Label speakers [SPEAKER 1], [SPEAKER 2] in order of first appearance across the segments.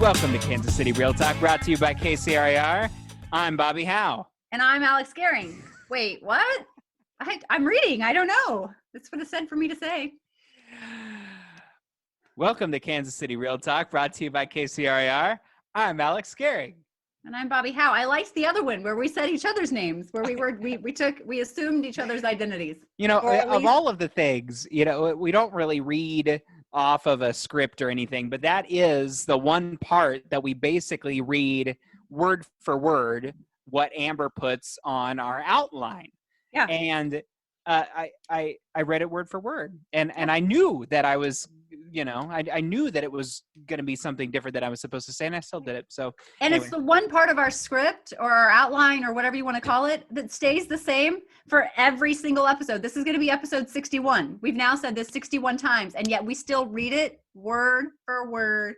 [SPEAKER 1] Welcome to Kansas City Real Talk, brought to you by KCRAR. I'm Bobby Howe.
[SPEAKER 2] And I'm Alex Gehring. Wait, what? I'm reading. I don't know. That's what it said for me to say.
[SPEAKER 1] Welcome to Kansas City Real Talk, brought to you by KCRAR. I'm Alex Gehring.
[SPEAKER 2] And I'm Bobby Howe. I liked the other one where we said each other's names, where we assumed each other's identities.
[SPEAKER 1] You know, of all of the things, you know, we don't really read off of a script or anything, but that is the one part that we basically read word for word what Amber puts on our outline.
[SPEAKER 2] Yeah.
[SPEAKER 1] And I read it word for word, and I knew that I was, you know, I knew that it was going to be something different that I was supposed to say, and I still did it. So,
[SPEAKER 2] and anyway. It's the one part of our script or our outline or whatever you want to call it that stays the same for every single episode. This is going to be episode 61. We've now said this 61 times, and yet we still read it word for word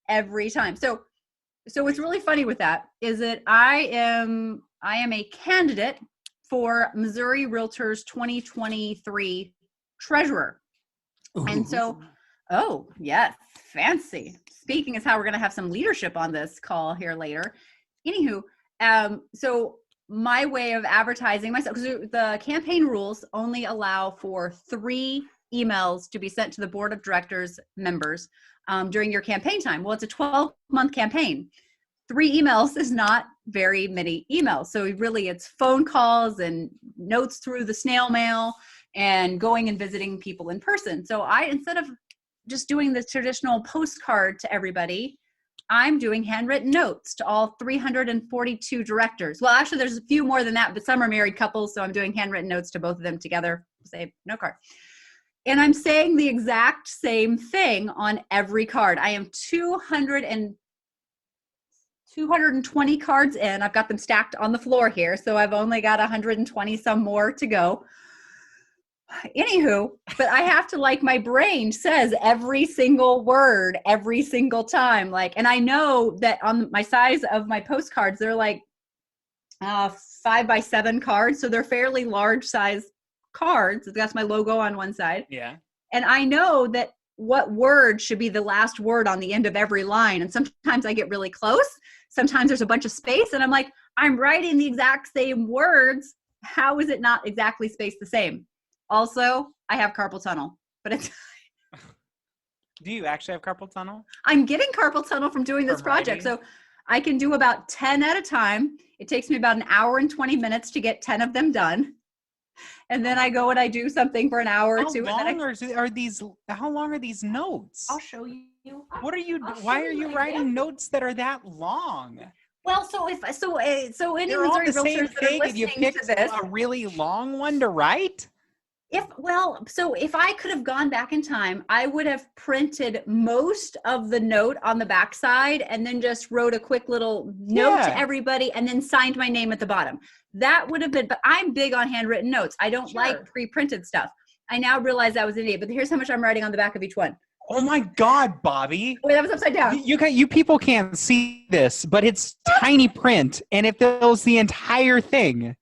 [SPEAKER 2] every time. So what's really funny with that is that I am a candidate for Missouri Realtors 2023 treasurer.
[SPEAKER 1] Ooh.
[SPEAKER 2] And so, oh yes, fancy. Speaking is how we're going to have some leadership on this call here later. Anywho, so my way of advertising myself, because the campaign rules only allow for 3 emails to be sent to the board of directors members during your campaign time. Well, it's a 12-month campaign. 3 emails is not very many emails. So really it's phone calls and notes through the snail mail and going and visiting people in person. So instead of just doing the traditional postcard to everybody, I'm doing handwritten notes to all 342 directors. Well, actually there's a few more than that, but some are married couples. So I'm doing handwritten notes to both of them together, say no card. And I'm saying the exact same thing on every card. I am 220 cards in. I've got them stacked on the floor here. So I've only got 120 some more to go. Anywho, but I have to, like, my brain says every single word every single time. Like, and I know that on my size of my postcards, they're like 5x7 cards. So they're fairly large size cards. That's my logo on one side.
[SPEAKER 1] Yeah.
[SPEAKER 2] And I know that what word should be the last word on the end of every line. And sometimes I get really close. Sometimes there's a bunch of space and I'm like, I'm writing the exact same words. How is it not exactly spaced the same? Also, I have carpal tunnel, but it's.
[SPEAKER 1] Do you actually have carpal tunnel?
[SPEAKER 2] I'm getting carpal tunnel from doing this project. So I can do about 10 at a time. It takes me about an hour and 20 minutes to get 10 of them done. And then I go and I do something for an hour or two.
[SPEAKER 1] How long are these notes?
[SPEAKER 2] I'll show you.
[SPEAKER 1] Why are you writing notes that are that long?
[SPEAKER 2] Well, so any
[SPEAKER 1] They're all
[SPEAKER 2] Missouri
[SPEAKER 1] the same
[SPEAKER 2] realtors that are
[SPEAKER 1] thing, and you
[SPEAKER 2] listening
[SPEAKER 1] picked
[SPEAKER 2] to this,
[SPEAKER 1] a really long one to write?
[SPEAKER 2] If I could have gone back in time, I would have printed most of the note on the backside and then just wrote a quick little note to everybody and then signed my name at the bottom. That would have been, but I'm big on handwritten notes. I don't like pre-printed stuff. I now realize that was an idiot, but here's how much I'm writing on the back of each one.
[SPEAKER 1] Oh my God, Bobby.
[SPEAKER 2] Wait, that was upside down.
[SPEAKER 1] You people can't see this, but it's tiny print and it fills the entire thing.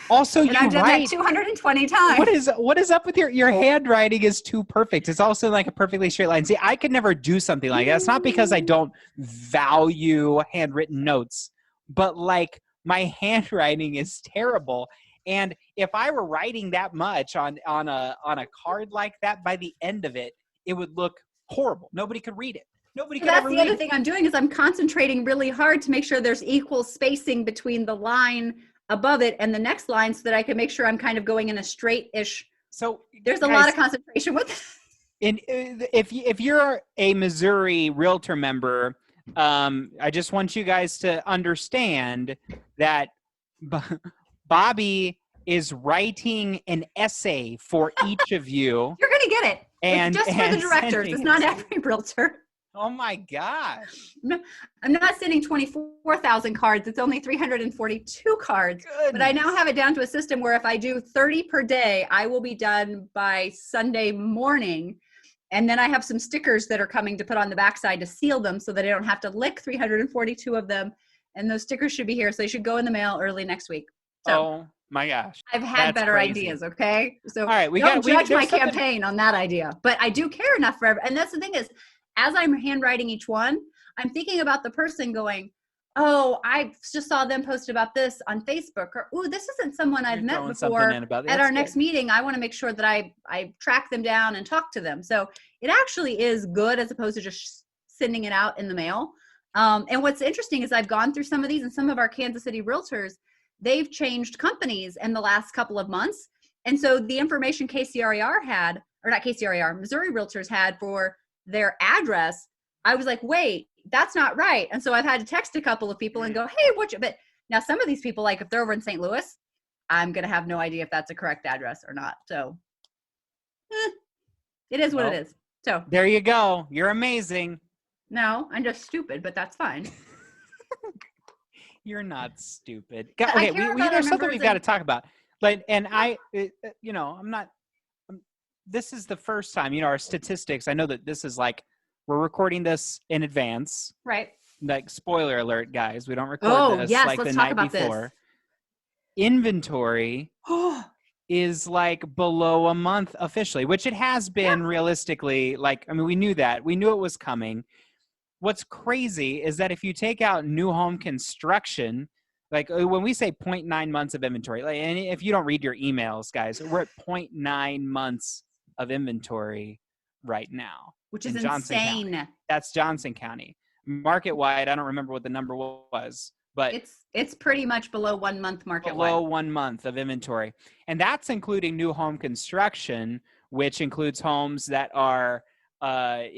[SPEAKER 1] Also,
[SPEAKER 2] and I've done that 220 times.
[SPEAKER 1] What is up with your handwriting is too perfect. It's also like a perfectly straight line. See, I could never do something like that. It's not because I don't value handwritten notes, but like my handwriting is terrible. And if I were writing that much on a card like that, by the end of it, it would look horrible. Nobody could read it. Nobody could ever read it.
[SPEAKER 2] That's the other thing I'm doing is I'm concentrating really hard to make sure there's equal spacing between the line above it and the next line so that I can make sure I'm kind of going in a straight-ish.
[SPEAKER 1] So
[SPEAKER 2] there's a lot of concentration with it.
[SPEAKER 1] If you're a Missouri Realtor member, I just want you guys to understand that Bobby is writing an essay for each of you.
[SPEAKER 2] You're going to get it. It's just for the directors. It's not every realtor.
[SPEAKER 1] Oh my gosh.
[SPEAKER 2] I'm not sending 24,000 cards. It's only 342 cards.
[SPEAKER 1] Goodness.
[SPEAKER 2] But I now have it down to a system where if I do 30 per day, I will be done by Sunday morning. And then I have some stickers that are coming to put on the backside to seal them so that I don't have to lick 342 of them. And those stickers should be here. So they should go in the mail early next week. So
[SPEAKER 1] oh my gosh.
[SPEAKER 2] I've had better ideas. Okay. So
[SPEAKER 1] all right,
[SPEAKER 2] don't judge my campaign on that idea, but I do care enough for everyone. And that's the thing is, as I'm handwriting each one, I'm thinking about the person going, oh, I just saw them post about this on Facebook, or, oh, this isn't someone I've met before. At our next meeting, I want to make sure that I track them down and talk to them. So it actually is good as opposed to just sending it out in the mail. And what's interesting is I've gone through some of these, and some of our Kansas City realtors, they've changed companies in the last couple of months. And so the information KCRER had, or not KCRER, Missouri realtors had for their address, I was like, wait, that's not right. And so I've had to text a couple of people and go, hey, but now some of these people, like if they're over in St. Louis, I'm going to have no idea if that's a correct address or not. So it is what it is. So
[SPEAKER 1] there you go. You're amazing.
[SPEAKER 2] No, I'm just stupid, but that's fine.
[SPEAKER 1] You're not stupid. Okay, there's something we've got to talk about. Like, and this is the first time, our statistics, I know that this is like, we're recording this in advance.
[SPEAKER 2] Right.
[SPEAKER 1] Like, spoiler alert, guys. We don't record this like the night before. Inventory is like below a month officially, which it has been realistically. Like, I mean, we knew that. We knew it was coming. What's crazy is that if you take out new home construction, like when we say 0.9 months of inventory, like, and if you don't read your emails, guys, we're at 0.9 months of inventory right now.
[SPEAKER 2] Which is insane.
[SPEAKER 1] County. That's Johnson County. Market wide, I don't remember what the number was, but
[SPEAKER 2] it's pretty much below 1 month market wide.
[SPEAKER 1] Below 1 month of inventory. And that's including new home construction, which includes homes that are they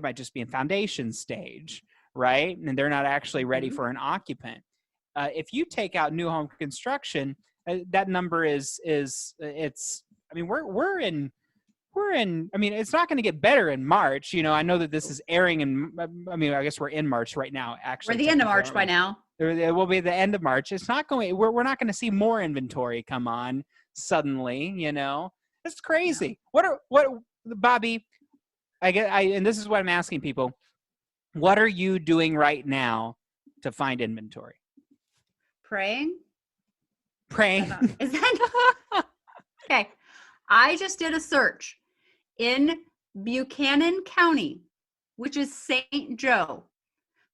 [SPEAKER 1] might just be in foundation stage, right? And they're not actually ready for an occupant. If you take out new home construction, that number is I mean, we're in, I mean, it's not going to get better in March. I know that this is airing I guess we're in March right now, actually.
[SPEAKER 2] We're the end of March by now.
[SPEAKER 1] It will be the end of March. It's not going, we're not going to see more inventory come on suddenly, It's crazy.
[SPEAKER 2] Yeah.
[SPEAKER 1] What, Bobby, and this is what I'm asking people. What are you doing right now to find inventory?
[SPEAKER 2] Praying.
[SPEAKER 1] Is
[SPEAKER 2] that okay? I just did a search in Buchanan County, which is St. Joe,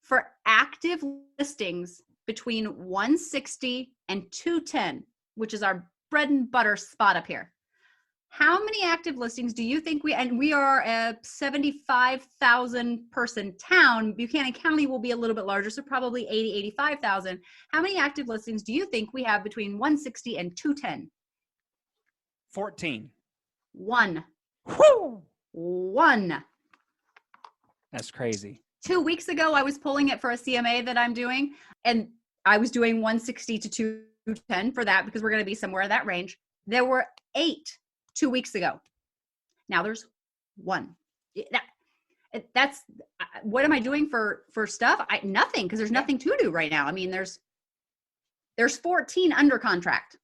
[SPEAKER 2] for active listings between 160 and 210, which is our bread and butter spot up here. How many active listings do you think we are a 75,000 person town. Buchanan County will be a little bit larger, so probably 85,000. How many active listings do you think we have between 160 and 210?
[SPEAKER 1] 14.
[SPEAKER 2] 1.
[SPEAKER 1] Woo!
[SPEAKER 2] 1.
[SPEAKER 1] That's crazy.
[SPEAKER 2] 2 weeks ago, I was pulling it for a CMA that I'm doing, and I was doing 160 to 210 for that because we're going to be somewhere in that range. There were 8 2 weeks ago. Now there's 1. That's what am I doing for stuff? Nothing, because there's nothing to do right now. I mean, there's 14 under contract,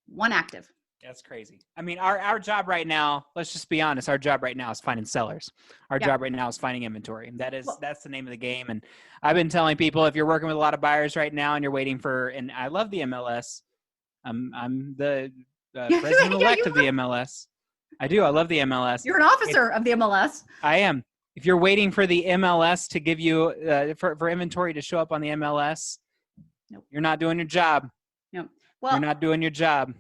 [SPEAKER 2] 1 active.
[SPEAKER 1] That's crazy. I mean, our job right now, let's just be honest, our job right now is finding sellers. Our job right now is finding inventory. That's the name of the game. And I've been telling people, if you're working with a lot of buyers right now and you're waiting and I love the MLS. I'm the president-elect of the MLS. I do. I love the MLS.
[SPEAKER 2] You're an officer of the MLS.
[SPEAKER 1] I am. If you're waiting for the MLS to give you for inventory to show up on the MLS,
[SPEAKER 2] nope.
[SPEAKER 1] You're not doing your job.
[SPEAKER 2] No. Well,
[SPEAKER 1] you're not doing your job.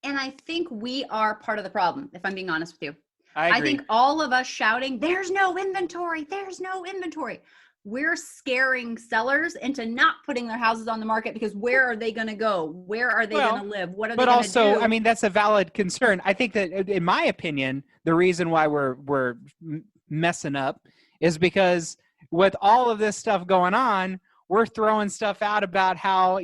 [SPEAKER 2] And I think we are part of the problem, if I'm being honest with you.
[SPEAKER 1] I
[SPEAKER 2] think all of us shouting, there's no inventory, there's no inventory. We're scaring sellers into not putting their houses on the market because where are they going to go? Where are they going to live? What are they going to do? But also,
[SPEAKER 1] I mean, that's a valid concern. I think that, in my opinion, the reason why we're messing up is because with all of this stuff going on, we're throwing stuff out about how,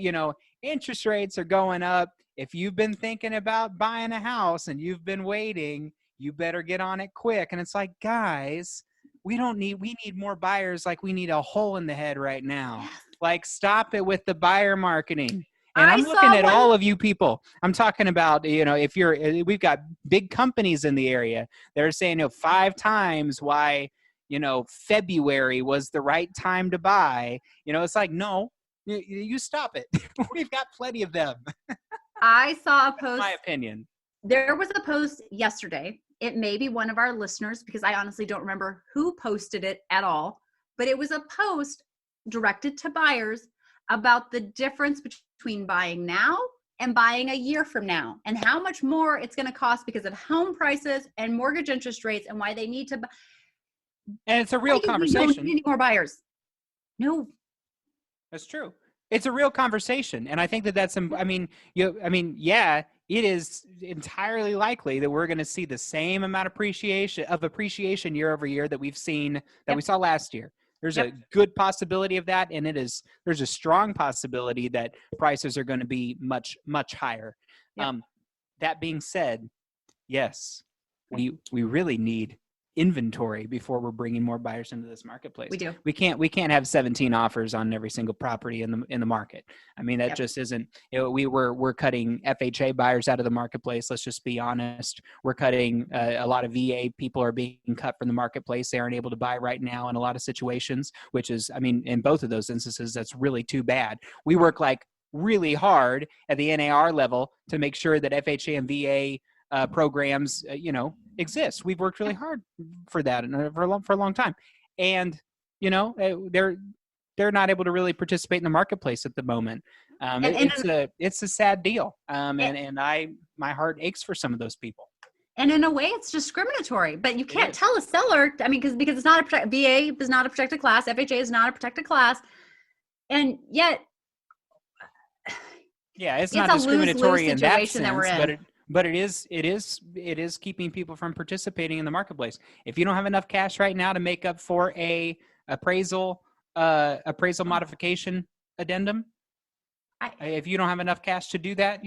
[SPEAKER 1] interest rates are going up. If you've been thinking about buying a house and you've been waiting, you better get on it quick. And it's like, guys, we need more buyers. Like, we need a hole in the head right now. Like, stop it with the buyer marketing. And I'm looking at all of you people. I'm talking about, we've got big companies in the area. They're saying, 5 times why, February was the right time to buy. It's like, no, you stop it. We've got plenty of them.
[SPEAKER 2] I saw a post.
[SPEAKER 1] My opinion.
[SPEAKER 2] There was a post yesterday it may be one of our listeners, because I honestly don't remember who posted it at all, but it was a post directed to buyers about the difference between buying now and buying a year from now, and how much more it's going to cost because of home prices and mortgage interest rates, and why they need to buy.
[SPEAKER 1] And it's a real conversation.
[SPEAKER 2] We don't need any more buyers. No.
[SPEAKER 1] That's true. It's a real conversation. And I think that that's, yeah, it is entirely likely that we're going to see the same amount of appreciation year over year that we've seen, that we saw last year. There's a good possibility of that. And there's a strong possibility that prices are going to be much, much higher. Yep. That being said, yes, we really need inventory before we're bringing more buyers into this marketplace.
[SPEAKER 2] We do.
[SPEAKER 1] We can't have 17 offers on every single property in the market. I mean, that just isn't, we're cutting FHA buyers out of the marketplace. Let's just be honest. We're cutting a lot of VA people are being cut from the marketplace. They aren't able to buy right now in a lot of situations, which is, I mean, in both of those instances, that's really too bad. We work like really hard at the NAR level to make sure that FHA and VA programs, exist. We've worked really hard for that for a long time, and they're not able to really participate in the marketplace at the moment. It's a sad deal, and my heart aches for some of those people.
[SPEAKER 2] And in a way, it's discriminatory. But you can't tell a seller. I mean, because it's not VA is not a protected class. FHA is not a protected class, and yet,
[SPEAKER 1] it's not discriminatory in that sense,
[SPEAKER 2] that we're in.
[SPEAKER 1] But it is keeping people from participating in the marketplace. If you don't have enough cash right now to make up for a appraisal modification addendum, if you don't have enough cash to do that,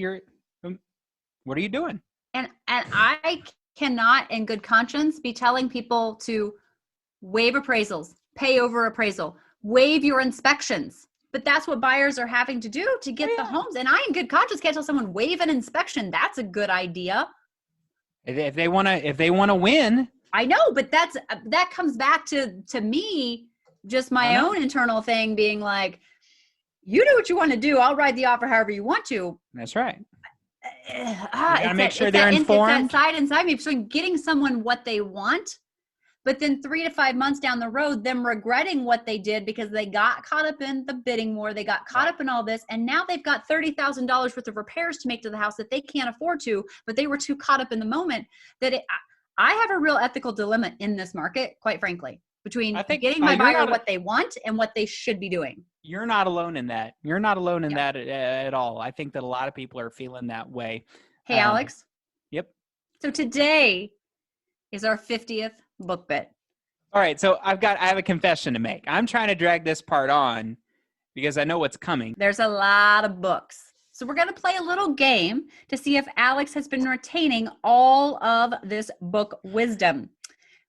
[SPEAKER 1] what are you doing?
[SPEAKER 2] And I cannot, in good conscience, be telling people to waive appraisals, pay over appraisal, waive your inspections. But that's what buyers are having to do to get the homes. And I, in good conscience, can't tell someone waive an inspection. That's a good idea.
[SPEAKER 1] If they want to win.
[SPEAKER 2] I know, but that comes back to me, just my own internal thing being like, you do what you want to do. I'll write the offer however you want to.
[SPEAKER 1] That's right. You gotta make sure they're informed.
[SPEAKER 2] It's that side inside me. So getting someone what they want, but then 3 to 5 months down the road, them regretting what they did because they got caught up in the bidding war. They got caught up in all this. And now they've got $30,000 worth of repairs to make to the house that they can't afford to, but they were too caught up in the moment that I have a real ethical dilemma in this market, quite frankly, between getting my buyer what they want and what they should be doing.
[SPEAKER 1] You're not alone in that. You're not alone in that at all. I think that a lot of people are feeling that way.
[SPEAKER 2] Hey, Alex.
[SPEAKER 1] Yep.
[SPEAKER 2] So today is our 50th book bit.
[SPEAKER 1] All right. So I have a confession to make. I'm trying to drag this part on because I know what's coming.
[SPEAKER 2] There's a lot of books. So we're going to play a little game to see if Alex has been retaining all of this book wisdom.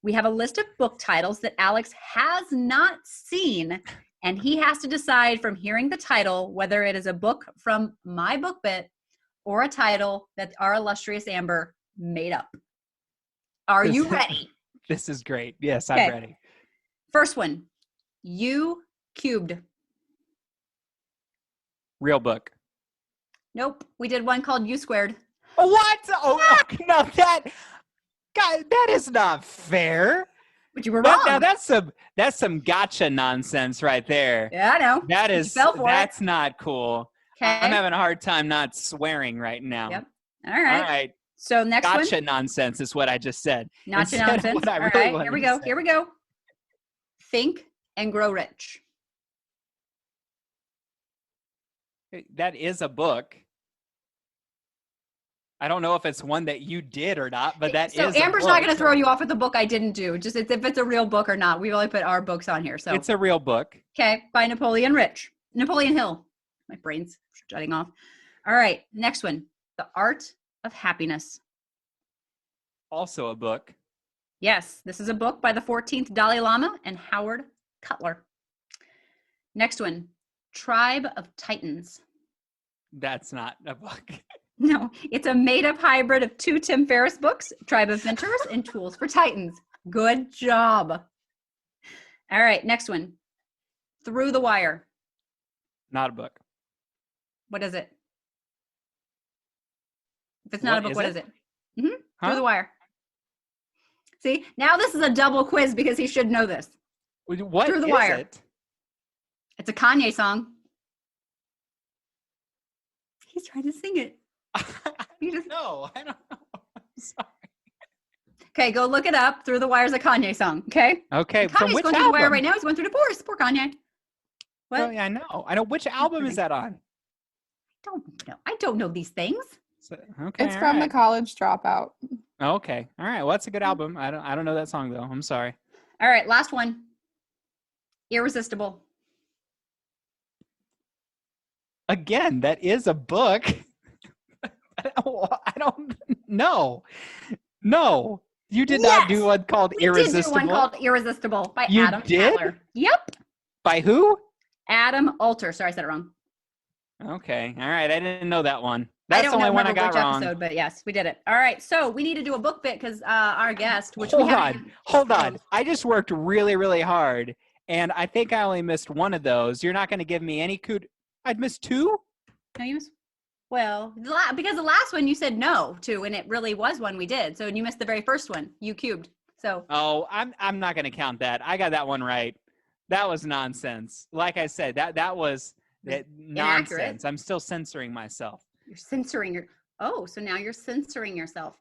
[SPEAKER 2] We have a list of book titles that Alex has not seen, and he has to decide from hearing the title whether it is a book from my book bit or a title that our illustrious Amber made up. Are you ready?
[SPEAKER 1] This is great. Yes, I'm ready.
[SPEAKER 2] First one, U cubed.
[SPEAKER 1] Real book.
[SPEAKER 2] Nope. We did one called U squared.
[SPEAKER 1] What? Oh, no, that is not fair.
[SPEAKER 2] But you were wrong.
[SPEAKER 1] Now that's some gotcha nonsense right there.
[SPEAKER 2] Yeah, I know.
[SPEAKER 1] That's not cool.
[SPEAKER 2] Okay.
[SPEAKER 1] I'm having a hard time not swearing right now.
[SPEAKER 2] Yep. All right. So next one.
[SPEAKER 1] Gotcha nonsense is what I just said.
[SPEAKER 2] Gotcha nonsense. All right. Here we go. Here we go. Think and Grow Rich.
[SPEAKER 1] That is a book. I don't know if it's one that you did or not, but that is a book.
[SPEAKER 2] So Amber's not going to throw you off with the book I didn't do. Just if it's a real book or not. We've only put our books on here. So
[SPEAKER 1] it's a real book.
[SPEAKER 2] Okay. By Napoleon Hill. My brain's shutting off. All right. Next one. The Art of Happiness.
[SPEAKER 1] Also a book.
[SPEAKER 2] Yes. This is a book by the 14th Dalai Lama and Howard Cutler. Next one. Tribe of Titans.
[SPEAKER 1] That's not a book.
[SPEAKER 2] No, it's a made-up hybrid of 2 Tim Ferriss books, Tribe of Mentors and Tools for Titans. Good job. All right, next one. Through the Wire.
[SPEAKER 1] Not a book.
[SPEAKER 2] What is it? If it's not a book, what is it? Mm-hmm.
[SPEAKER 1] Huh?
[SPEAKER 2] Through the Wire. See, now this is a double quiz because he should know this.
[SPEAKER 1] What
[SPEAKER 2] Through the
[SPEAKER 1] is
[SPEAKER 2] Wire.
[SPEAKER 1] it?
[SPEAKER 2] It's a Kanye song. He's trying to sing it.
[SPEAKER 1] No, I don't know. I'm sorry.
[SPEAKER 2] Okay, go look it up. Through the Wire's a Kanye song. Okay.
[SPEAKER 1] Okay, from
[SPEAKER 2] Kanye's
[SPEAKER 1] which
[SPEAKER 2] going through the wire
[SPEAKER 1] album?
[SPEAKER 2] right now. He's going through divorce. Poor Kanye. What?
[SPEAKER 1] Oh, yeah, I know. I know. Which album is that on?
[SPEAKER 2] I don't know these things.
[SPEAKER 1] Okay,
[SPEAKER 3] It's from The College Dropout.
[SPEAKER 1] Okay, all right. Well, that's a good album. I don't know that song though. I'm sorry.
[SPEAKER 2] All right, last one. Irresistible.
[SPEAKER 1] Again, that is a book. I don't know. No, you did not do one called Irresistible.
[SPEAKER 2] We did do one called Irresistible by
[SPEAKER 1] You
[SPEAKER 2] Adam
[SPEAKER 1] did?
[SPEAKER 2] Adler. Yep.
[SPEAKER 1] By who?
[SPEAKER 2] Adam Alter. Sorry, I said it wrong.
[SPEAKER 1] Okay, all right. I didn't know that one.
[SPEAKER 2] I
[SPEAKER 1] That's
[SPEAKER 2] don't
[SPEAKER 1] the only one I
[SPEAKER 2] remember
[SPEAKER 1] got
[SPEAKER 2] which
[SPEAKER 1] wrong.
[SPEAKER 2] episode, but yes, we did it. All right, so we need to do a book bit because our guest, which
[SPEAKER 1] Hold on. I just worked really, really hard, and I think I only missed one of those. You're not going to give me any I'd missed two?
[SPEAKER 2] No, you missed. Well, because the last one you said no to, and it really was one we did. So you missed the very first one. You cubed. So.
[SPEAKER 1] Oh, I'm not going to count that. I got that one right. That was nonsense. Like I said, that was nonsense.
[SPEAKER 2] Inaccurate.
[SPEAKER 1] I'm still censoring myself.
[SPEAKER 2] You're censoring so now you're censoring yourself.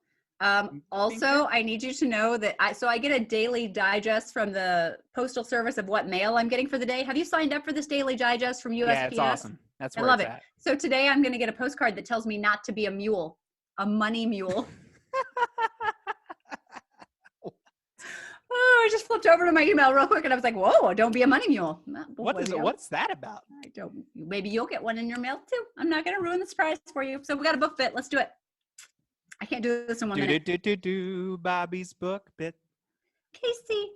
[SPEAKER 2] Also, I need you to know that I get a daily digest from the Postal Service of what mail I'm getting for the day. Have you signed up for this daily digest from USPS?
[SPEAKER 1] Yeah, it's awesome. That's where
[SPEAKER 2] I love
[SPEAKER 1] it's
[SPEAKER 2] it.
[SPEAKER 1] at.
[SPEAKER 2] So today I'm going to get a postcard that tells me not to be a mule, a money mule. Oh, I just flipped over to my email real quick and I was like, whoa, don't be a money mule.
[SPEAKER 1] What's that about?
[SPEAKER 2] I don't. Maybe you'll get one in your mail too. I'm not going to ruin the surprise for you. So we got a book bit. Let's do it. I can't do this in 1 minute.
[SPEAKER 1] Bobby's book bit.
[SPEAKER 2] Casey.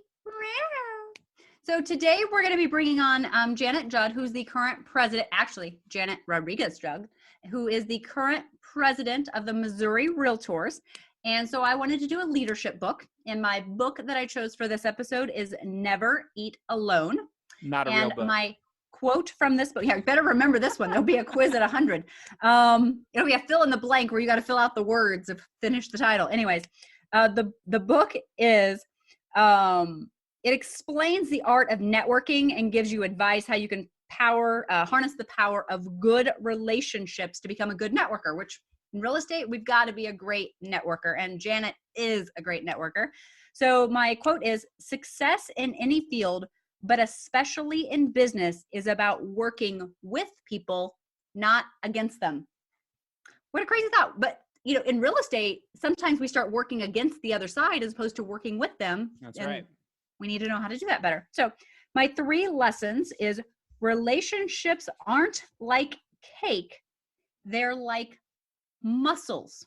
[SPEAKER 2] So today we're going to be bringing on Janet Judd, who's the current president, actually Janet Rodriguez Judd, who is the current president of the Missouri Realtors. And so I wanted to do a leadership book. And my book that I chose for this episode is Never Eat Alone.
[SPEAKER 1] Not a real book.
[SPEAKER 2] And my quote from this book, you better remember this one. There'll be a quiz at 100. It'll be a fill in the blank where you got to fill out the words to finish the title. Anyways, the book is, it explains the art of networking and gives you advice how you can harness the power of good relationships to become a good networker, which in real estate, we've got to be a great networker, and Janet is a great networker. So my quote is, success in any field, but especially in business, is about working with people, not against them. What a crazy thought. But in real estate, sometimes we start working against the other side as opposed to working with them.
[SPEAKER 1] That's right.
[SPEAKER 2] We need to know how to do that better. So my 3 lessons is relationships aren't like cake. They're like muscles.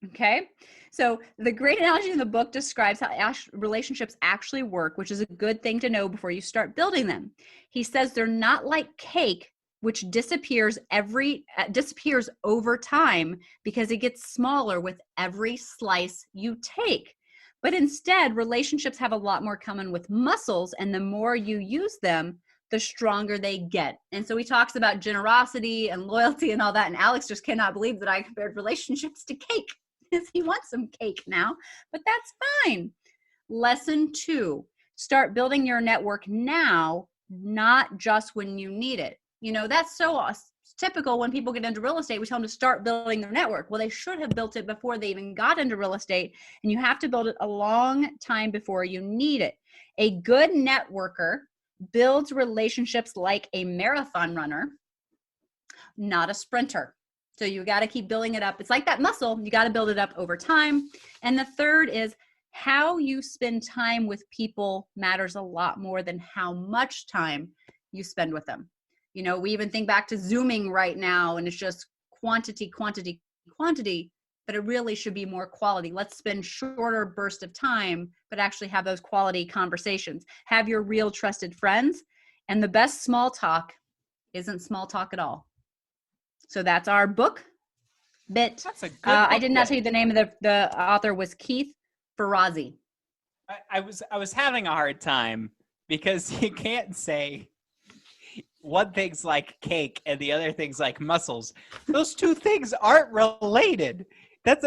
[SPEAKER 2] Okay. So the great analogy in the book describes how relationships actually work, which is a good thing to know before you start building them. He says they're not like cake, which disappears over time because it gets smaller with every slice you take. But instead, relationships have a lot more common with muscles, and the more you use them, the stronger they get. And so he talks about generosity and loyalty and all that. And Alex just cannot believe that I compared relationships to cake because he wants some cake now, but that's fine. Lesson 2, start building your network now, not just when you need it. That's so typical when people get into real estate. We tell them to start building their network. Well, they should have built it before they even got into real estate. And you have to build it a long time before you need it. A good networker builds relationships like a marathon runner, not a sprinter. So you got to keep building it up. It's like that muscle. You got to build it up over time. And the third is how you spend time with people matters a lot more than how much time you spend with them. We even think back to Zooming right now, and it's just quantity, but it really should be more quality. Let's spend shorter bursts of time, but actually have those quality conversations. Have your real trusted friends. And the best small talk isn't small talk at all. So that's our book bit.
[SPEAKER 1] That's a good
[SPEAKER 2] I did not tell you the name of the author was Keith Ferrazzi.
[SPEAKER 1] I was having a hard time because you can't say one thing's like cake and the other thing's like muscles. Those two things aren't related. That's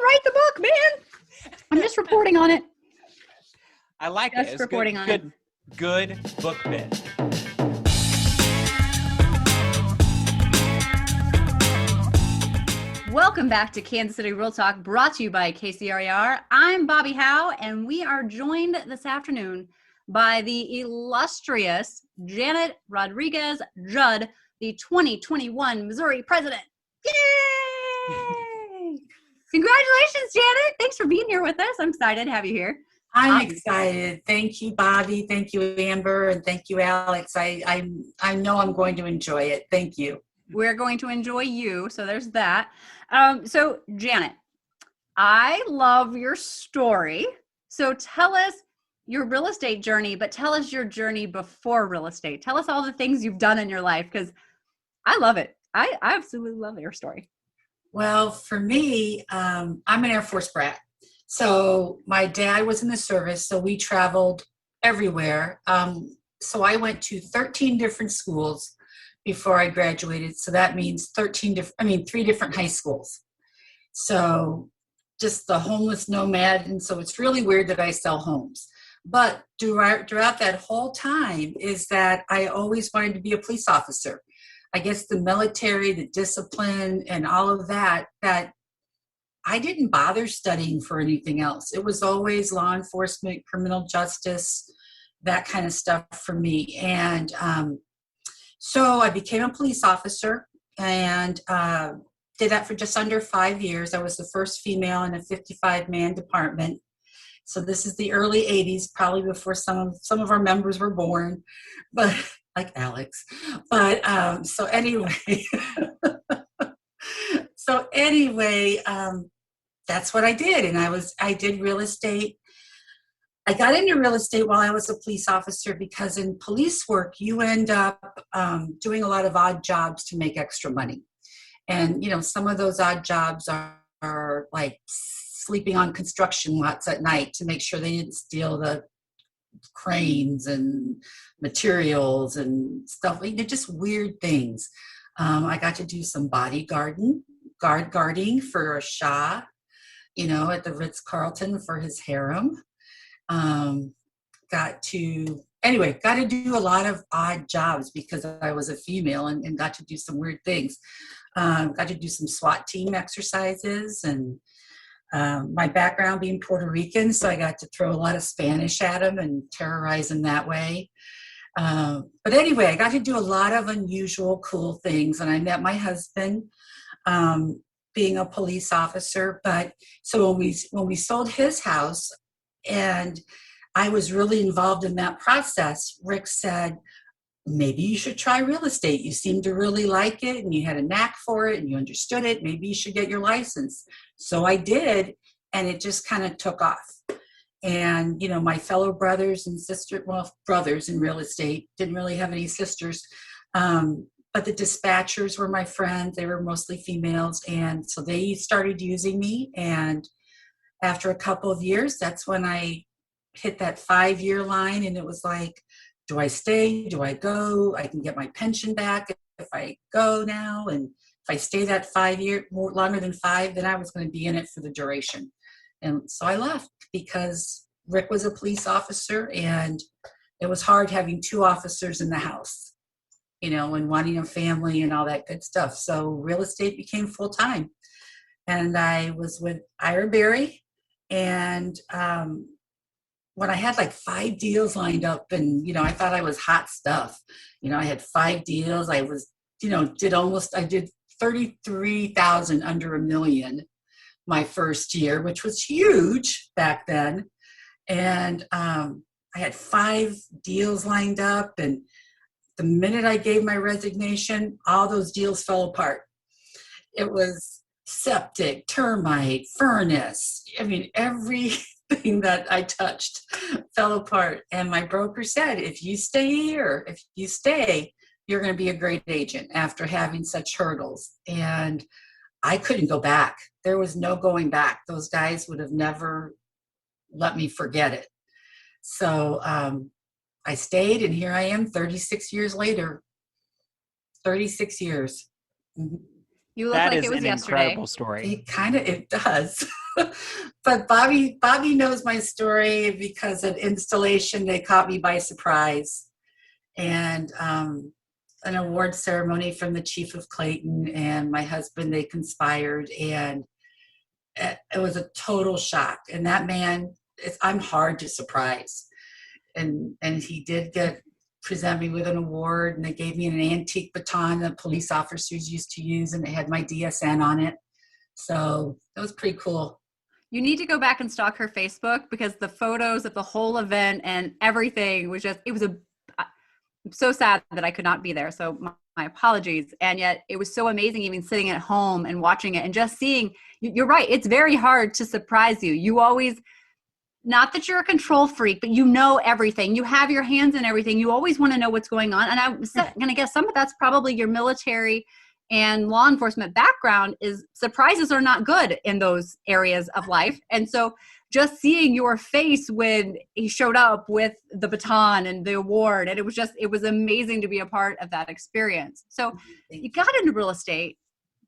[SPEAKER 2] write the book, man. I'm just reporting on it.
[SPEAKER 1] I like
[SPEAKER 2] Just
[SPEAKER 1] it. It's
[SPEAKER 2] reporting on it.
[SPEAKER 1] Good book bit.
[SPEAKER 2] Welcome back to Kansas City Real Talk, brought to you by KCRER. I'm Bobby Howe, and we are joined this afternoon by the illustrious Janet Rodriguez Judd, the 2021 Missouri president. Yay! Congratulations, Janet. Thanks for being here with us. I'm excited to have you here.
[SPEAKER 3] I'm excited. Thank you, Bobby. Thank you, Amber. And thank you, Alex. I know I'm going to enjoy it. Thank you.
[SPEAKER 2] We're going to enjoy you. So there's that. So Janet, I love your story. So tell us your real estate journey, but tell us your journey before real estate. Tell us all the things you've done in your life, because I love it. I absolutely love your story.
[SPEAKER 3] Well, for me, I'm an Air Force brat. So my dad was in the service, so we traveled everywhere. So I went to 13 different schools before I graduated. So that means 3 different high schools. So just the homeless nomad. And so it's really weird that I sell homes. But throughout that whole time is that I always wanted to be a police officer. I guess the military, the discipline, and all of that I didn't bother studying for anything else. It was always law enforcement, criminal justice, that kind of stuff for me. And so I became a police officer and did that for just under 5 years. I was the first female in a 55-man department. So this is the early 80s, probably before some of our members were born, but like Alex. But so anyway, that's what I did. And I did real estate. I got into real estate while I was a police officer because in police work, you end up doing a lot of odd jobs to make extra money. And, some of those odd jobs are like sleeping on construction lots at night to make sure they didn't steal the cranes and materials and stuff. They're just weird things. I got to do some guarding for a Shah, at the Ritz-Carlton for his harem. Got to do a lot of odd jobs because I was a female and got to do some weird things. Got to do some SWAT team exercises and my background being Puerto Rican, so I got to throw a lot of Spanish at him and terrorize him that way. But anyway, I got to do a lot of unusual, cool things, and I met my husband being a police officer. But so when we sold his house, and I was really involved in that process, Rick said, maybe you should try real estate. You seem to really like it and you had a knack for it and you understood it. Maybe you should get your license. So I did, and it just kind of took off. And, my fellow brothers and sisters, brothers in real estate, didn't really have any sisters. But the dispatchers were my friends. They were mostly females. And so they started using me. And after a couple of years, that's when I hit that 5-year line. And it was like, do I stay? Do I go? I can get my pension back if I go now. And if I stay that 5 year, more longer than 5, then I was going to be in it for the duration. And so I left because Rick was a police officer and it was hard having 2 officers in the house, and wanting a family and all that good stuff. So real estate became full time. And I was with Ira Berry. And when I had like 5 deals lined up and, I thought I was hot stuff, I had 5 deals. I was, I did 33,000 under $1 million my first year, which was huge back then. And I had 5 deals lined up. And the minute I gave my resignation, all those deals fell apart. It was septic, termite, furnace. Everything that I touched fell apart. And my broker said, if you stay, you're going to be a great agent after having such hurdles. And I couldn't go back. There was no going back. Those guys would have never let me forget it. So I stayed, and here I am 36 years later. 36 years. Mm-hmm.
[SPEAKER 2] You look like it was yesterday.
[SPEAKER 1] Incredible story.
[SPEAKER 3] It does. But Bobby knows my story because at installation, they caught me by surprise. And an award ceremony from the chief of Clayton and my husband, they conspired, and it was a total shock. And that man, I'm hard to surprise. And he did present me with an award, and they gave me an antique baton that police officers used to use, and it had my DSN on it. So that was pretty cool.
[SPEAKER 2] You need to go back and stalk her Facebook, because the photos of the whole event and everything was just, I'm so sad that I could not be there. So my apologies. And yet it was so amazing, even sitting at home and watching it and just seeing, you're right. It's very hard to surprise you. You always, not that you're a control freak, but you know everything. You have your hands in everything. You always want to know what's going on. And I'm going to guess some of that's probably your military and law enforcement background. Is surprises are not good in those areas of life. And so just seeing your face when he showed up with the baton and the award, and it was amazing to be a part of that experience. So you got into real estate,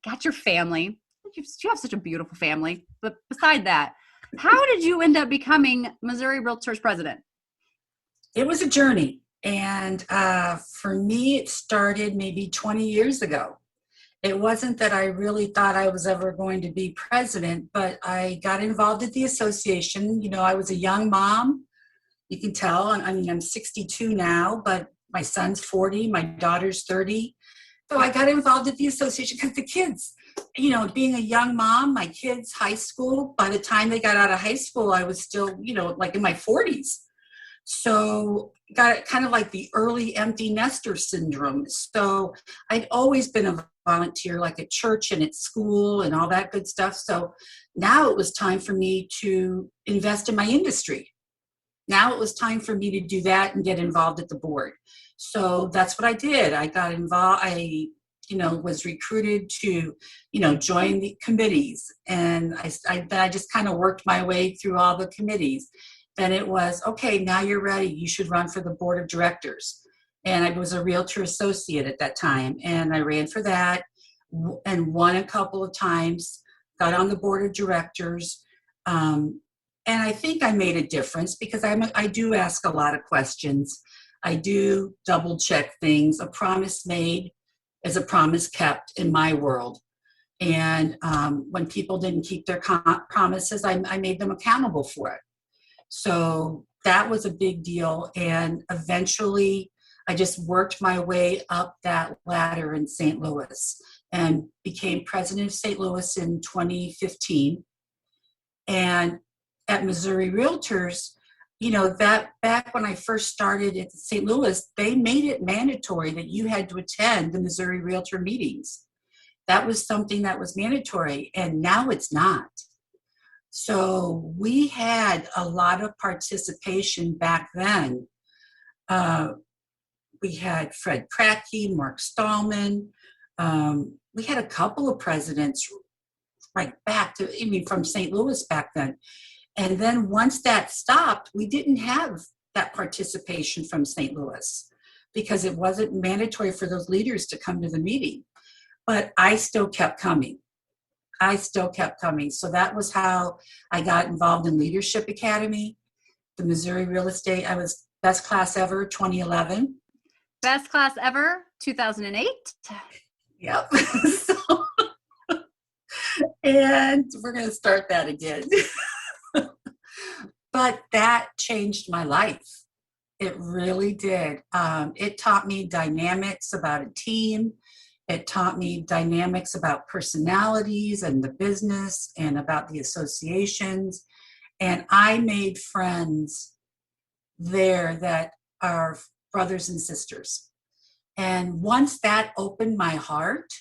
[SPEAKER 2] got your family. You have such a beautiful family. But beside that, how did you end up becoming Missouri Realtors president?
[SPEAKER 3] It was a journey. And for me, it started maybe 20 years ago. It wasn't that I really thought I was ever going to be president, but I got involved at the association. You know, I was a young mom. You can tell. I mean, I'm 62 now, but my son's 40, my daughter's 30. So I got involved at the association because the kids, you know, being a young mom, my kids, high school, by the time they got out of high school, I was still, you know, like in my 40s. So got kind of like the early empty nester syndrome. So I'd always been a volunteer, like at church and at school and all that good stuff. So now it was time for me to invest in my industry. Now it was time for me to do that and get involved at the board. So that's what I did. I got involved. I, you know, was recruited to, you know, join the committees. And I just kind of worked my way through all the committees. Then it was, okay, now you're ready. You should run for the board of directors. And I was a realtor associate at that time. And I ran for that and won a couple of times, got on the board of directors. And I think I made a difference because I do ask a lot of questions. I do double check things. A promise made is a promise kept in my world. And when people didn't keep their promises, I made them accountable for it. So that was a big deal. And eventually I just worked my way up that ladder in St. Louis and became president of St. Louis in 2015. And at Missouri Realtors, you know, that back when I first started at St. Louis, they made it mandatory that you had to attend the Missouri Realtor meetings. That was something that was mandatory, and now it's not. So we had a lot of participation back then. We had Fred Kratky, Mark Stallman. We had a couple of presidents right back to, I mean, from St. Louis back then. And then once that stopped, we didn't have that participation from St. Louis because it wasn't mandatory for those leaders to come to the meeting. But I still kept coming. So that was how I got involved in Leadership Academy, the Missouri Real Estate. I was best class ever, 2011.
[SPEAKER 2] Best class ever, 2008.
[SPEAKER 3] Yep. And we're going to start that again. But that changed my life. It really did. It taught me dynamics about a team. It taught me dynamics about personalities and the business and about the associations. And I made friends there that are brothers and sisters. And once that opened my heart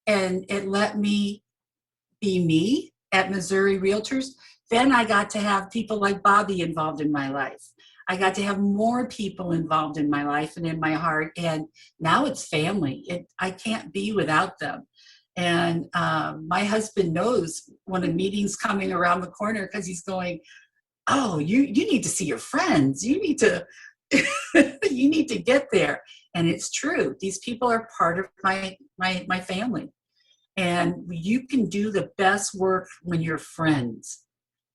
[SPEAKER 3] and it let me be me at Missouri Realtors, then I got to have people like Bobby involved in my life. I got to have more people involved in my life and in my heart. And now it's family. I can't be without them. And my husband knows when a meeting's coming around the corner because he's going, oh, you need to see your friends. You need to you need to get there. And it's true. These people are part of my family. And you can do the best work when you're friends.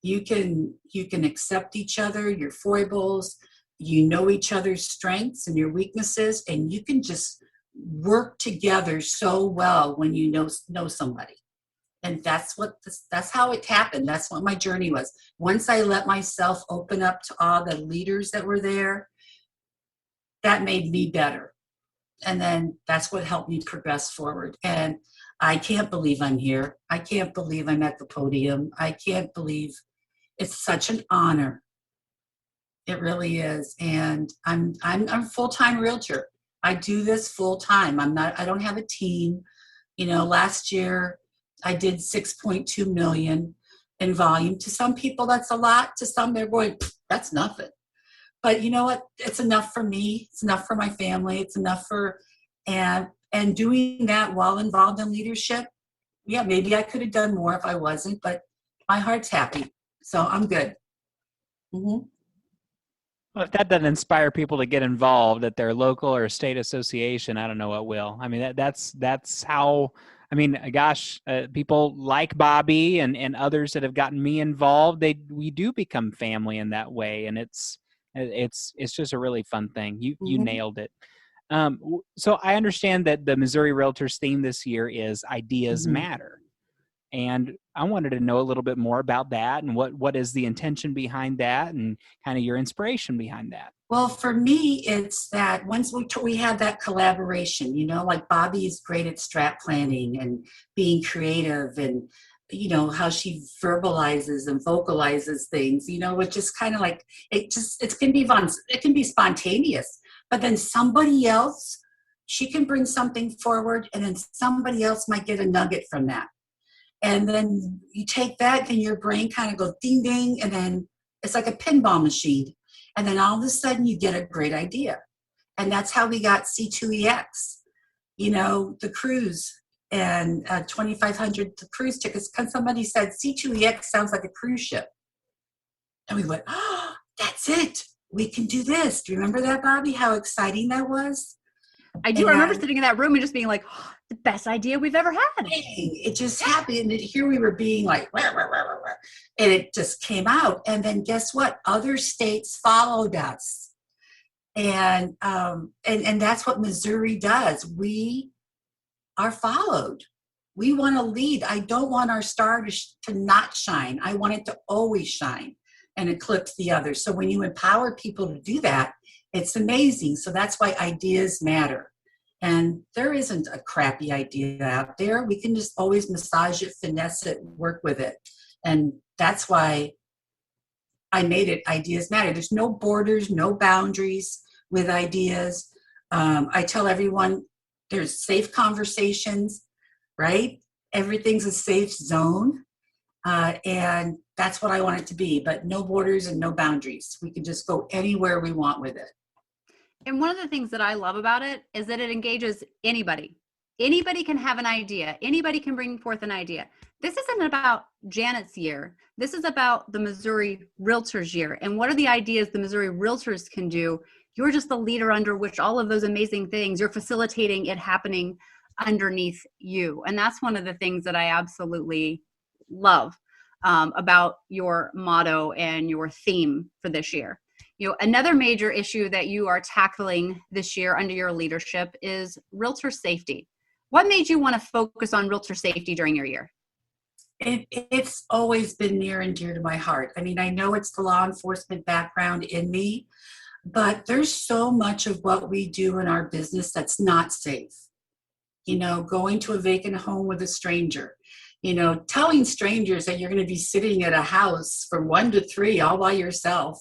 [SPEAKER 3] You can accept each other, your foibles, you know each other's strengths and your weaknesses, and you can just work together so well when you know somebody. And that's how it happened. That's what my journey was. Once I let myself open up to all the leaders that were there, that made me better. And then that's what helped me progress forward. And I can't believe I'm here. I can't believe I'm at the podium. I can't believe it's such an honor. It really is. And I'm a full-time realtor. I do this full-time. I don't have a team. Last year I did 6.2 million in volume. To some people that's a lot. To some they're going, that's nothing. But you know what? It's enough for me. It's enough for my family. It's enough for, and doing that while involved in leadership. Yeah, maybe I could have done more if I wasn't, but my heart's happy. So I'm good. Mm-hmm.
[SPEAKER 1] Well, if that doesn't inspire people to get involved at their local or state association, I don't know what will. I mean, that's how. I mean, gosh, people like Bobby and others that have gotten me involved, we do become family in that way, and it's just a really fun thing. You
[SPEAKER 3] Mm-hmm.
[SPEAKER 1] nailed it. So I understand that the Missouri Realtors theme this year is Ideas
[SPEAKER 3] Mm-hmm.
[SPEAKER 1] Matter. And I wanted to know a little bit more about that and what is the intention behind that and kind of your inspiration behind that.
[SPEAKER 3] Well, for me, it's that once we had that collaboration, like Bobby is great at strat planning and being creative and, how she verbalizes and vocalizes things, which is kind of like, it can be fun. It can be spontaneous, but then somebody else, she can bring something forward and then somebody else might get a nugget from that. And then you take that and your brain kind of goes ding, ding, and then it's like a pinball machine. And then all of a sudden you get a great idea. And that's how we got C2EX, the cruise and 2,500 cruise tickets. Because somebody said C2EX sounds like a cruise ship. And we went, oh, that's it. We can do this. Do you remember that, Bobby? How exciting that was?
[SPEAKER 2] I do. I remember sitting in that room and just being like, oh, the best idea we've ever had.
[SPEAKER 3] It just happened. And here we were being like, rah, rah, rah, rah, and it just came out. And then guess what? Other states followed us. And that's what Missouri does. We are followed. We want to lead. I don't want our star to not shine. I want it to always shine and eclipse the others. So when you empower people to do that, it's amazing. So that's why ideas matter. And there isn't a crappy idea out there. We can just always massage it, finesse it, work with it. And that's why I made it Ideas Matter. There's no borders, no boundaries with ideas. I tell everyone there's safe conversations, right? Everything's a safe zone. And that's what I want it to be, but no borders and no boundaries. We can just go anywhere we want with it.
[SPEAKER 2] And one of the things that I love about it is that it engages anybody. Anybody can have an idea. Anybody can bring forth an idea. This isn't about Janet's year. This is about the Missouri Realtors year. And what are the ideas the Missouri Realtors can do? You're just the leader under which all of those amazing things, you're facilitating it happening underneath you. And that's one of the things that I absolutely love about your motto and your theme for this year. Another major issue that you are tackling this year under your leadership is realtor safety. What made you want to focus on realtor safety during your year?
[SPEAKER 3] It's always been near and dear to my heart. I mean, I know it's the law enforcement background in me, but there's so much of what we do in our business that's not safe. Going to a vacant home with a stranger, telling strangers that you're going to be sitting at a house from 1 to 3 all by yourself.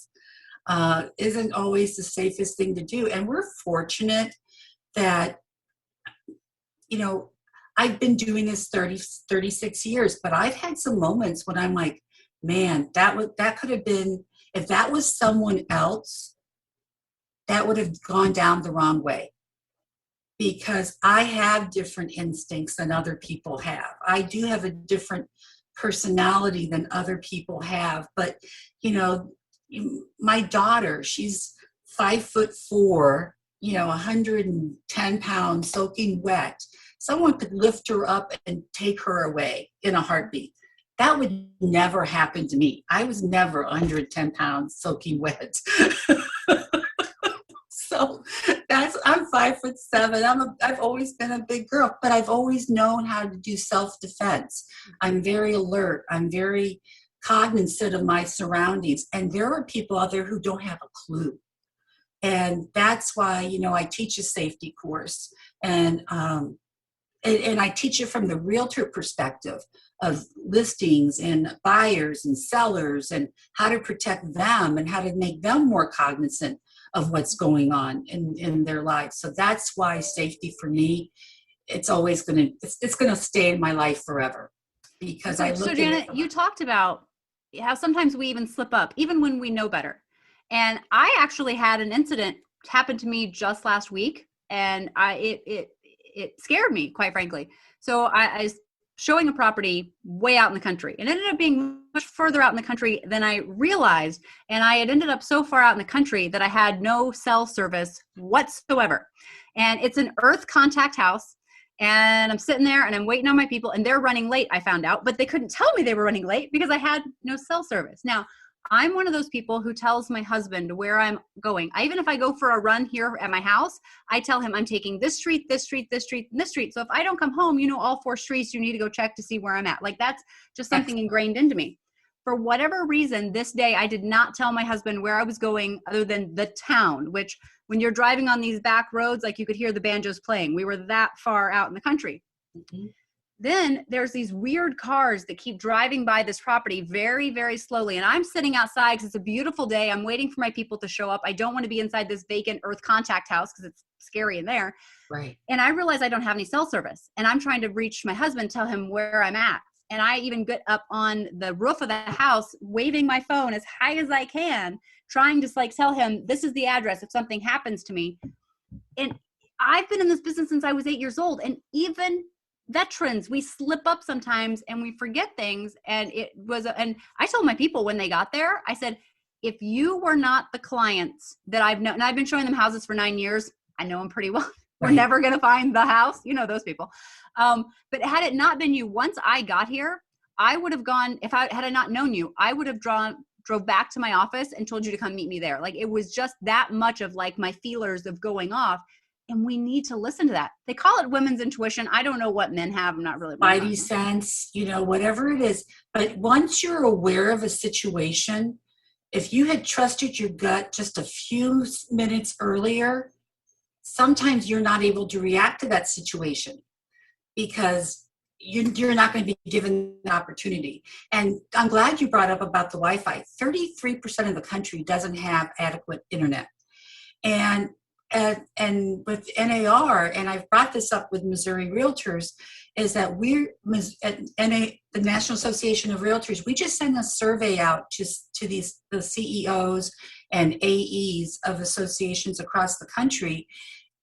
[SPEAKER 3] Isn't always the safest thing to do. And we're fortunate that, I've been doing this 36 years, but I've had some moments when I'm like, man, that could have been, if that was someone else, that would have gone down the wrong way. Because I have different instincts than other people have. I do have a different personality than other people have. But, my daughter, she's 5'4", 110 pounds, soaking wet. someone could lift her up and take her away in a heartbeat. That would never happen to me. I was never 110 pounds soaking wet. So I'm 5'7". I've always been a big girl, but I've always known how to do self-defense. I'm very alert. I'm very cognizant of my surroundings. And there are people out there who don't have a clue. And that's why, I teach a safety course, and I teach it from the realtor perspective of listings and buyers and sellers and how to protect them and how to make them more cognizant of what's going on in their lives. So that's why safety for me, it's always going to stay in my life forever, because I look
[SPEAKER 2] So Janet, you talked about how sometimes we even slip up, even when we know better. And I actually had an incident happen to me just last week, and it scared me, quite frankly. So I was showing a property way out in the country, and it ended up being much further out in the country than I realized. And I had ended up so far out in the country that I had no cell service whatsoever. And it's an earth contact house. And I'm sitting there and I'm waiting on my people, and they're running late, I found out, but they couldn't tell me they were running late because I had no cell service. Now, I'm one of those people who tells my husband where I'm going. Even if I go for a run here at my house, I tell him I'm taking this street, this street, this street, and this street. So if I don't come home, all 4 streets, you need to go check to see where I'm at. Like, that's just something ingrained into me. For whatever reason, this day, I did not tell my husband where I was going other than the town, which when you're driving on these back roads, like you could hear the banjos playing. We were that far out in the country. Mm-hmm. Then there's these weird cars that keep driving by this property very, very slowly. And I'm sitting outside because it's a beautiful day. I'm waiting for my people to show up. I don't want to be inside this vacant earth contact house because it's scary in there.
[SPEAKER 3] Right.
[SPEAKER 2] And I realize I don't have any cell service. And I'm trying to reach my husband, tell him where I'm at. And I even get up on the roof of the house, waving my phone as high as I can, trying to tell him, this is the address if something happens to me. And I've been in this business since I was 8 years old. And even veterans, we slip up sometimes and we forget things. And and I told my people when they got there, I said, if you were not the clients that I've known, and I've been showing them houses for 9 years, I know them pretty well. We're never going to find the house. Those people. But had it not been you, once I got here, I would have gone, had I not known you, I would have drove back to my office and told you to come meet me there. Like, it was just that much of my feelers of going off. And we need to listen to that. They call it women's intuition. I don't know what men have. I'm not really.
[SPEAKER 3] Spidey sense, whatever it is. But once you're aware of a situation, if you had trusted your gut just a few minutes earlier, sometimes you're not able to react to that situation because you're not going to be given the opportunity. And I'm glad you brought up about the Wi-Fi. 33% of the country doesn't have adequate internet. And with NAR, and I've brought this up with Missouri Realtors, is that the National Association of Realtors, we just send a survey out to the CEOs and AEs of associations across the country,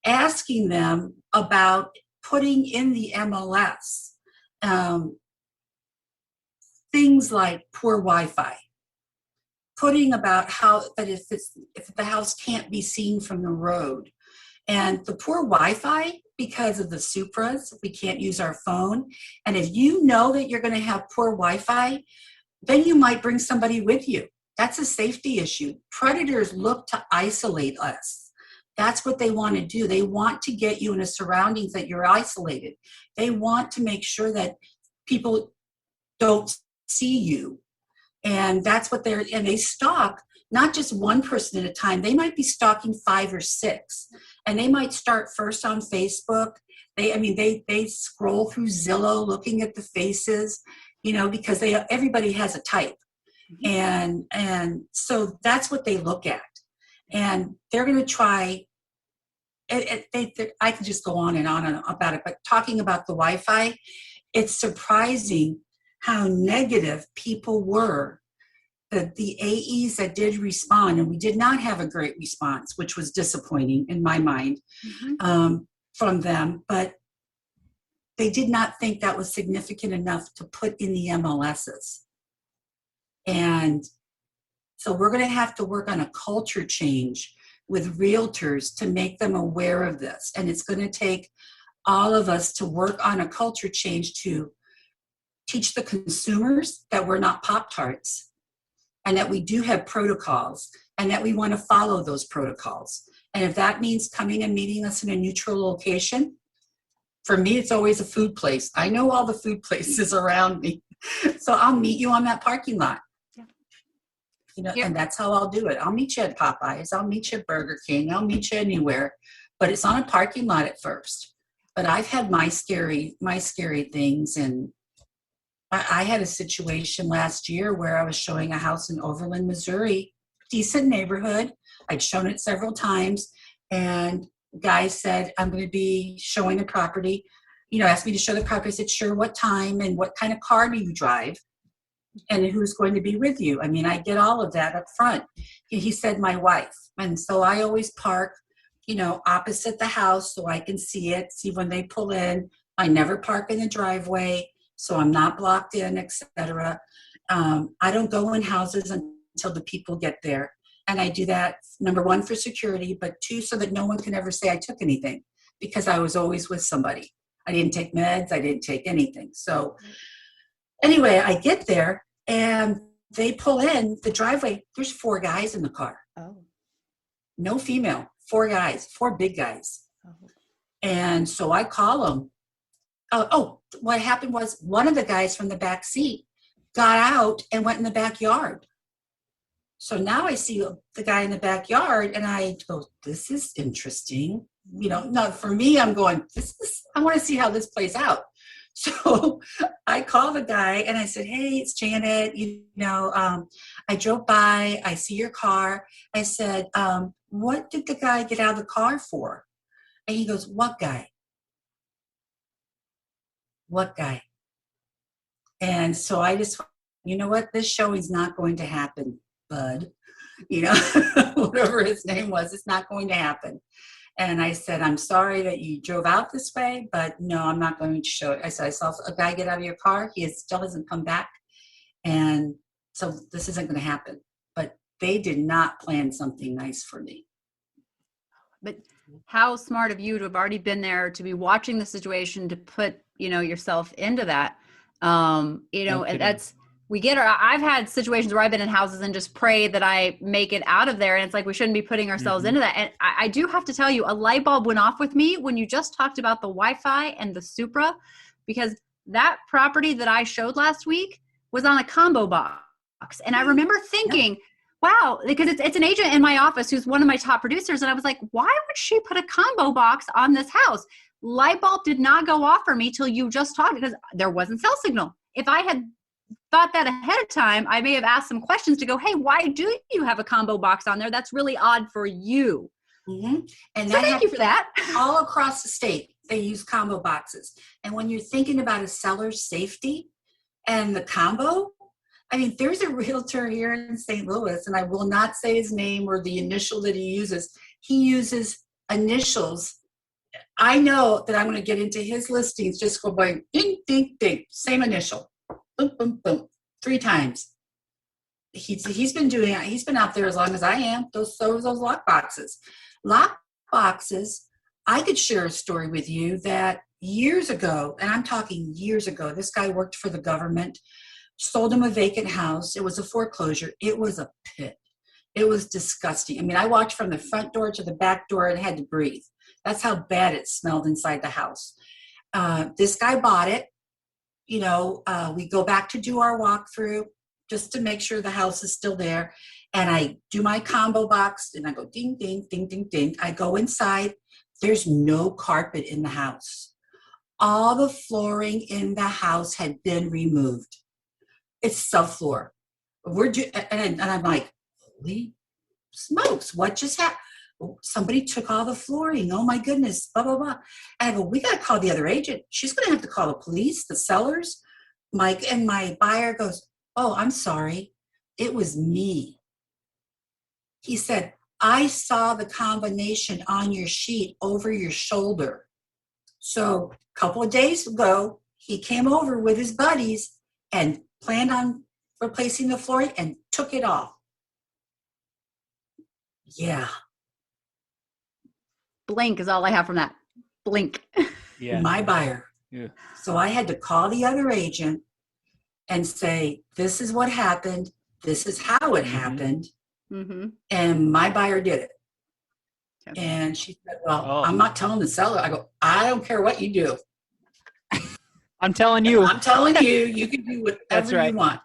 [SPEAKER 3] asking them about putting in the MLS things like poor Wi-Fi, putting about how that if the house can't be seen from the road, and the poor Wi-Fi because of the Supras, we can't use our phone. And if you know that you're going to have poor Wi-Fi, then you might bring somebody with you. That's a safety issue. Predators look to isolate us. That's what they want to do. They want to get you in a surroundings that you're isolated. They want to make sure that people don't see you. And that's what they stalk, not just one person at a time. They might be stalking 5 or 6. And they might start first on Facebook. They scroll through Zillow looking at the faces, because everybody has a type. And so that's what they look at. And they're going to try, I can just go on and on about it, but talking about the Wi-Fi, it's surprising how negative people were. The AEs that did respond, and we did not have a great response, which was disappointing in my mind, from them, but they did not think that was significant enough to put in the MLSs. And so we're going to have to work on a culture change with realtors to make them aware of this. And it's going to take all of us to work on a culture change to teach the consumers that we're not Pop-Tarts and that we do have protocols and that we want to follow those protocols. And if that means coming and meeting us in a neutral location, for me, it's always a food place. I know all the food places around me. So I'll meet you on that parking lot.
[SPEAKER 2] Yeah.
[SPEAKER 3] You know,
[SPEAKER 2] Yep.
[SPEAKER 3] and that's how I'll do it. I'll meet you at Popeyes. I'll meet you at Burger King. I'll meet you anywhere. But it's on a parking lot at first. But I've had my scary things. And I had a situation last year where I was showing a house in Overland, Missouri, decent neighborhood. I'd shown it several times. And guy said, I'm going to be showing the property, you know, asked me to show the property. I said, sure, what time and what kind of car do you drive and who's going to be with you? I mean, I get all of that up front. He said, my wife. And so I always park, you know, opposite the house so I can see it, see when they pull in. I never park in the driveway, so I'm not blocked in, etc. I don't go in houses until the people get there. And I do that, number one, for security, but two, so that no one can ever say I took anything because I was always with somebody. I didn't take meds. I didn't take anything. So anyway, I get there and they pull in the driveway. There's 4 guys in the car.
[SPEAKER 2] Oh.
[SPEAKER 3] No female, 4 guys, 4 big guys.
[SPEAKER 2] Oh.
[SPEAKER 3] And so I call them. What happened was one of the guys from the back seat got out and went in the backyard. So now I see the guy in the backyard and I go, this is interesting. You know, no, for me, I'm going, I want to see how this plays out. So I call the guy and I said, hey, it's Janet. You know, I drove by, I see your car. I said, what did the guy get out of the car for? And he goes, what guy? What guy? And so I just, you know what, this showing's not going to happen, bud. You know, whatever his name was, it's not going to happen. And I said, I'm sorry that you drove out this way, but no, I'm not going to show it. I said, I saw a guy get out of your car. He still hasn't come back. And so this isn't going to happen. But they did not plan something nice for me.
[SPEAKER 2] But how smart of you to have already been there, to be watching the situation, to put, you know, yourself into that. You know, and that's, I've had situations where I've been in houses and just pray that I make it out of there. And it's like, we shouldn't be putting ourselves into that. And I do have to tell you, a light bulb went off with me when you just talked about the Wi-Fi and the Supra, because that property that I showed last week was on a combo box. And I remember thinking, wow, because it's an agent in my office who's one of my top producers. And I was like, why would she put a combo box on this house? Light bulb did not go off for me till you just talked, because there wasn't cell signal. If I had thought that ahead of time, I may have asked some questions to go, hey, why do you have a combo box on there? That's really odd for you.
[SPEAKER 3] Mm-hmm. And
[SPEAKER 2] so thank you for that.
[SPEAKER 3] All across the state, they use combo boxes. And when you're thinking about a seller's safety and the combo, I mean, there's a realtor here in St. Louis, and I will not say his name or the initial that he uses. He uses initials. I know that I'm going to get into his listings, just go by ding, ding, ding, same initial. Boom, boom, boom, 3 times. He's been doing it. He's been out there as long as I am. Those lock boxes. Lock boxes, I could share a story with you that years ago, and I'm talking years ago, this guy worked for the government, sold him a vacant house. It was a foreclosure. It was a pit. It was disgusting. I mean, I walked from the front door to the back door and had to breathe. That's how bad it smelled inside the house. This guy bought it. You know, we go back to do our walkthrough just to make sure the house is still there. And I do my combo box and I go ding, ding, ding, ding, ding. I go inside. There's no carpet in the house. All the flooring in the house had been removed. It's subfloor. And I'm like, holy smokes, what just happened? Somebody took all the flooring. Oh my goodness, blah, blah, blah. And I go, we got to call the other agent. She's going to have to call the police, the sellers. And my buyer goes, oh, I'm sorry. It was me. He said, I saw the combination on your sheet over your shoulder. So a couple of days ago, he came over with his buddies and planned on replacing the flooring and took it off. Yeah.
[SPEAKER 2] Blink is all I have from that. Blink.
[SPEAKER 1] Yeah.
[SPEAKER 3] my buyer.
[SPEAKER 1] Yeah.
[SPEAKER 3] So I had to call the other agent and say, this is what happened. This is how it happened.
[SPEAKER 2] Mm-hmm.
[SPEAKER 3] And my buyer did it.
[SPEAKER 2] Okay.
[SPEAKER 3] And she said, well,
[SPEAKER 1] Oh.
[SPEAKER 3] I'm not telling the seller. I go, I don't care what you do.
[SPEAKER 1] I'm telling you.
[SPEAKER 3] I'm telling you, you can do
[SPEAKER 1] That's
[SPEAKER 3] whatever
[SPEAKER 1] right.
[SPEAKER 3] you want.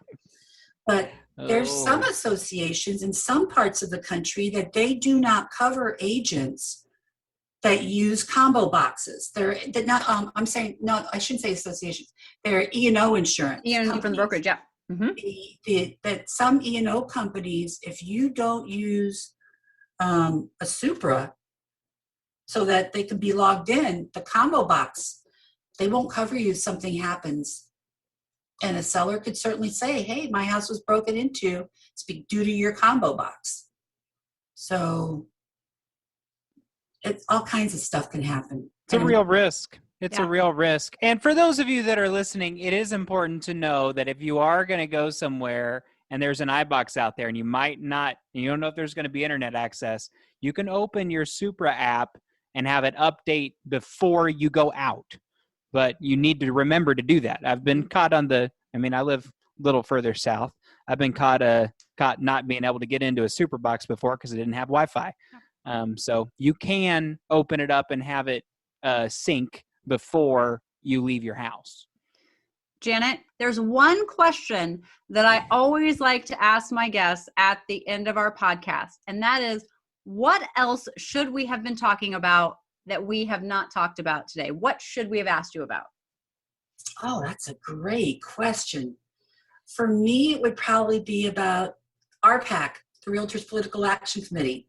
[SPEAKER 3] But there's some
[SPEAKER 1] Oh.
[SPEAKER 3] associations in some parts of the country that they do not cover agents that use combo boxes. They're not. I'm saying no. I shouldn't say associations. They're E&O insurance.
[SPEAKER 2] Ian from the
[SPEAKER 3] companies.
[SPEAKER 2] brokerage, yeah. Mm-hmm.
[SPEAKER 3] That some E&O companies, if you don't use a Supra so that they can be logged in, the combo box, they won't cover you if something happens. And a seller could certainly say, hey, my house was broken into. It's due to your combo box. So it's all kinds of stuff can happen.
[SPEAKER 1] It's a real risk. It's
[SPEAKER 2] Yeah.
[SPEAKER 1] a real risk. And for those of you that are listening, it is important to know that if you are going to go somewhere and there's an iBox out there and you might not, you don't know if there's going to be internet access, you can open your Supra app and have it update before you go out. But you need to remember to do that. I've been caught on I live a little further south. I've been caught not being able to get into a Super box before because it didn't have Wi-Fi. So you can open it up and have it sync before you leave your house.
[SPEAKER 2] Janet, there's one question that I always like to ask my guests at the end of our podcast, and that is, what else should we have been talking about that we have not talked about today? What should we have asked you about?
[SPEAKER 3] Oh, that's a great question. For me, it would probably be about RPAC, the Realtors Political Action Committee.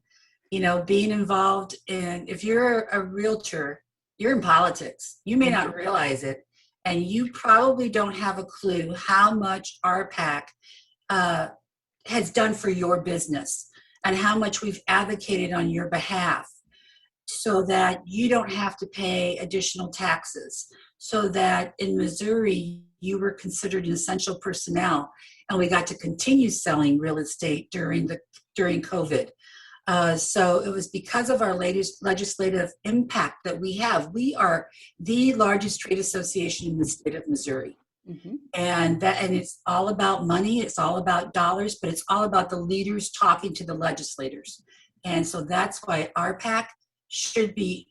[SPEAKER 3] You know, being involved in, if you're a realtor, you're in politics. You may not realize it, and you probably don't have a clue how much RPAC has done for your business and how much we've advocated on your behalf so that you don't have to pay additional taxes, so that in Missouri, you were considered an essential personnel, and we got to continue selling real estate during COVID. So it was because of our latest legislative impact that we have. We are the largest trade association in the state of Missouri. Mm-hmm. And it's all about money, it's all about dollars, but it's all about the leaders talking to the legislators. And so that's why RPAC should be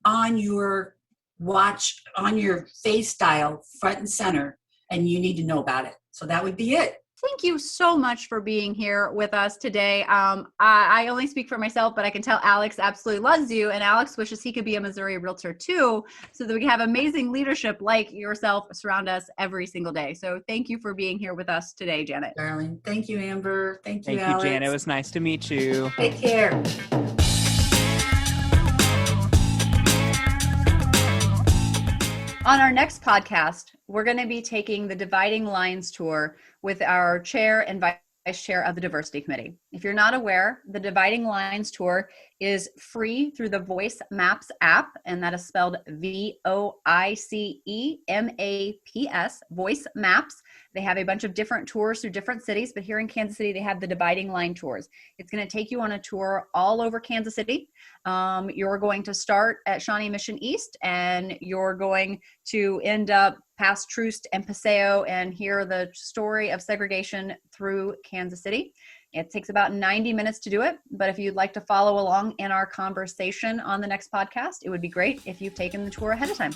[SPEAKER 3] on your watch, on your face dial, front and center, and you need to know about it. So that would be it.
[SPEAKER 2] Thank you so much for being here with us today. I only speak for myself, but I can tell Alex absolutely loves you, and Alex wishes he could be a Missouri realtor too, so that we can have amazing leadership like yourself surround us every single day. So thank you for being here with us today, Janet.
[SPEAKER 3] Darling, thank you, Amber. Thank you,
[SPEAKER 1] Alex.
[SPEAKER 3] Janet.
[SPEAKER 1] It was nice to meet you.
[SPEAKER 3] Take care.
[SPEAKER 2] On our next podcast, we're going to be taking the Dividing Lines tour with our chair and vice chair of the Diversity Committee. If you're not aware, the Dividing Lines tour is free through the Voice Maps app, and that is spelled VOICEMAPS, Voice Maps. They have a bunch of different tours through different cities, but here in Kansas City, they have the Dividing Line tours. It's going to take you on a tour all over Kansas City. You're going to start at Shawnee Mission East, and you're going to end up past Troost and Paseo and hear the story of segregation through Kansas City. It takes about 90 minutes to do it, but if you'd like to follow along in our conversation on the next podcast, it would be great if you've taken the tour ahead of time.